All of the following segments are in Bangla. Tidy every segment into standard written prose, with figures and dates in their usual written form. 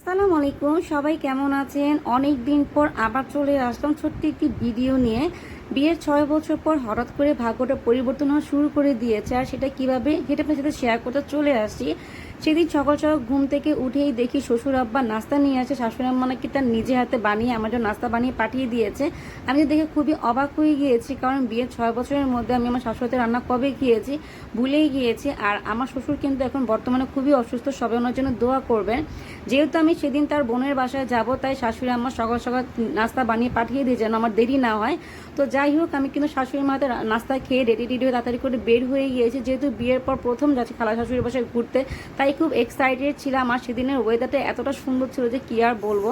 আসসালামু আলাইকুম, সবাই কেমন আছেন? অনেক দিন পর আবার চলে আসলাম ছোট্ট একটি ভিডিও নিয়ে। বিয়ের 6 বছর পর হঠাৎ করে ভাগ্যটা পরিবর্তন হওয়া শুরু করে দিয়েছে, আর সেটা কিভাবে সেটা আপনার সাথে শেয়ার করতে চলে আসছি। সেদিন সকাল সকাল ঘুম থেকে উঠেই দেখি শ্বশুর আব্বা নাস্তা নিয়ে আসে। শাশুড়ি আম্মা নাকি তার নিজে হাতে বানিয়ে আমার জন্য নাস্তা বানিয়ে পাঠিয়ে দিয়েছে। আমি দেখে খুবই অবাক হয়ে গিয়েছি, কারণ বিয়ের 6 বছরের মধ্যে আমি আমার শাশুড়িতে রান্না কবে খেয়েছি ভুলেই গিয়েছি। আর আমার শ্বশুর কিন্তু এখন বর্তমানে খুবই অসুস্থ, সবাই ওনার জন্য দোয়া করবেন। যেহেতু আমি সেদিন তার বোনের বাসায় যাব, তাই শাশুড়ি আম্মা সকাল সকাল নাস্তা বানিয়ে পাঠিয়ে দিয়ে যেন আমার দেরি না হয়। তো যাই হোক, আমি কিন্তু শাশুড়ি মাতে নাস্তা খেয়ে রেডি রেডি হয়ে তাড়াতাড়ি করে বের হয়ে গিয়েছি। যেহেতু বিয়ের পর প্রথম যাচ্ছি খালা শাশুড়ির বাসায় ঘুরতে, তাই খুব এক্সাইটেড ছিলাম। আর সেদিনের ওয়েদারটা এতটা সুন্দর ছিল যে কি আর বলবো।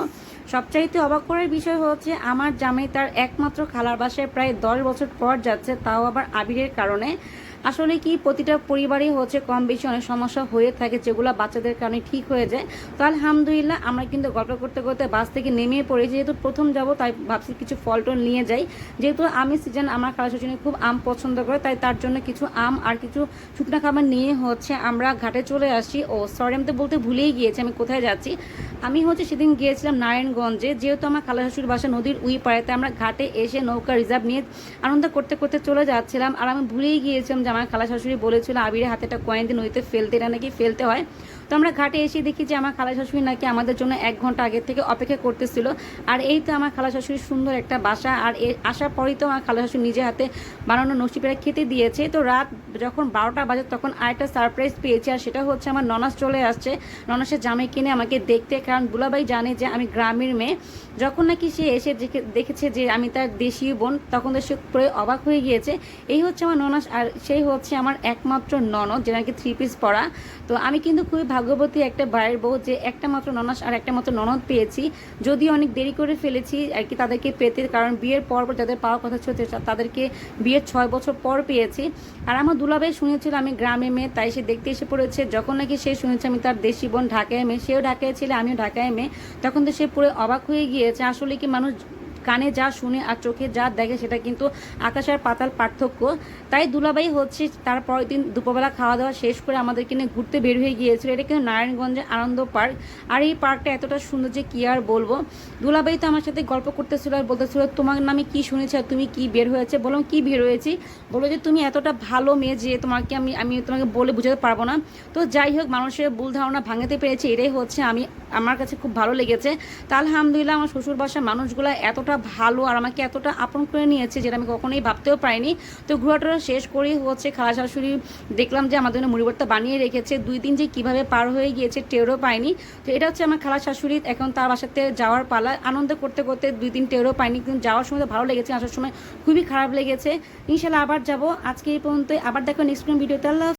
সবচাইতে অবাক করার বিষয় হচ্ছে আমার জামাই তার একমাত্র খালার বাসায় প্রায় 10 বছর পর যাচ্ছে, তাও আবার আবিরের কারণে। আসলে কি প্রতিটা পরিবারেই হচ্ছে কম বেশি অনেক সমস্যা হয়ে থাকে, যেগুলো বাচ্চাদের কারণে ঠিক হয়ে যায়। তো আলহামদুলিল্লাহ আমরা কিন্তু গল্প করতে করতে বাস থেকে নেমে পড়েছি। যেহেতু প্রথম যাব, তাই ভাবছি কিছু ফল টল নিয়ে যাই। যেহেতু আমি সিজন আমার খালা শাশুড়ি খুব আম পছন্দ করে, তাই তার জন্য কিছু আম আর কিছু শুকনো খাবার নিয়ে হচ্ছে আমরা ঘাটে চলে আসি। ও সরি, আমি তো বলতে ভুলেই গিয়েছি আমি কোথায় যাচ্ছি। আমি হচ্ছে সেদিন গিয়েছিলাম নারায়ণগঞ্জে। যেহেতু আমার খালা শাশুড়ির বাসা নদীর উই পাড়াতে, আমরা ঘাটে এসে নৌকা রিজার্ভ নিয়ে আনন্দ করতে করতে চলে যাচ্ছিলাম। আর আমি ভুলেই গিয়েছিলাম যে আমার খালা শাশুড়ি বলেছিল আবিরের হাতে একটা কয়েন দিয়ে নদীতে ফেলতে, এটা নাকি ফেলতে হয়। তো আমরা ঘাটে এসে দেখি যে আমার খালা শাশুড়ি নাকি আমাদের জন্য 1 ঘন্টা আগে থেকে অপেক্ষা করতেছিল। আর এই তো আমার খালা শাশুড়ির সুন্দর একটা বাসা। আর আসার পরেই তো আমার খালা শাশুড়ি নিজে হাতে বানানো নসিবেরা খেতে দিয়েছে। তো রাত যখন 12টা বাজে তখন আরেকটা সারপ্রাইজ পেয়েছি, আর সেটা হচ্ছে আমার ননাস চলে আসছে। ননাসের জামাই কিনে আমাকে দেখতে, কারণ দুলাভাই জানে যে আমি গ্রামের মেয়ে। যখন নাকি সে এসে দেখেছে যে আমি তার দেশি বোন, তখন তো সে পুরো অবাক হয়ে গিয়েছে। এই হচ্ছে আমার ননাস, আর সেই হচ্ছে আমার একমাত্র ননদ, যে নাকি 3 পিস পরা। তো আমি কিন্তু খুবই ভাগ্যবতী একটা ভাইয়ের বউ, যে একটা মাত্র ননাস আর একটা মাত্র ননদ পেয়েছি। যদিও অনেক দেরি করে ফেলেছি আর কি তাদেরকে পেতে, কারণ বিয়ের পর যাদের পাওয়ার কথা ছিল তাদেরকে বিয়ের 6 বছর পর পেয়েছি। আর আমার দুলাভাই শুনেছিল আমি গ্রামে মেয়ে, তাই সে দেখতে এসে পড়েছে। যখন নাকি সে শুনেছে আমি তার দেশি বোন ঢাকায় মেয়ে, সেও ঢাকায় ছিল আমিও ঢাকায় মেয়ে, তখন তো সে পুরো অবাক হয়ে গিয়েছে। আসলে কি মানুষ কানে যা শুনে আর চোখে যা দেখে সেটা কিন্তু আকাশ আর পাতাল পার্থক্য। তাই দুলাভাই হচ্ছে তার পরের দিন দুপুরবেলা খাওয়া দাওয়া শেষ করে আমাদেরকে নিয়ে ঘুরতে বের হয়ে গিয়েছিল। এটা কিন্তু নারায়ণগঞ্জে আনন্দ পার্ক। আর এই পার্কটা এতটা সুন্দর যে কি আর বলবো। দুলাভাই তো আমার সাথে গল্প করতেছিল আর বলতেছিল তোমার নামে কি শুনেছি আর তুমি কি বের হয়েছে। বললাম কি বের হয়েছি, বলো যে তুমি এতটা ভালো মেয়ে যে তোমাকে আমি আমি তোমাকে বলে বোঝাতে পারবো না। তো যাই হোক, মানুষের ভুল ধারণা ভাঙাতে পেরেছি, এটাই হচ্ছে আমার কাছে খুব ভালো লেগেছে। তা আলহামদুলিল্লাহ আমার শ্বশুর বাসার মানুষগুলো এতটা ভালো আর আমাকে এতটা আপন করে নিয়েছে, যেটা আমি কখনোই ভাবতেও পারিনি। তো ঘোরাটোরা শেষ করেই হচ্ছে খালা শাশুড়ি দেখলাম যে আমাদের জন্য মুড়িভর্তা বানিয়ে রেখেছে। 2 দিন যে কিভাবে পার হয়ে গিয়েছে টেরও পাইনি। তো এটা হচ্ছে আমার খালা শাশুড়ি, এখন তার বাসাতে যাওয়ার পালা। আনন্দ করতে করতে 2 দিন টেরও পাইনি, কিন্তু যাওয়ার সময় তো ভালো লেগেছে, আসার সময় খুবই খারাপ লেগেছে। ইনশাল্লাহ আবার যাব। আজকে এই পর্যন্ত, আবার দেখো নেক্সট ভিডিওতে। আল্লাহ।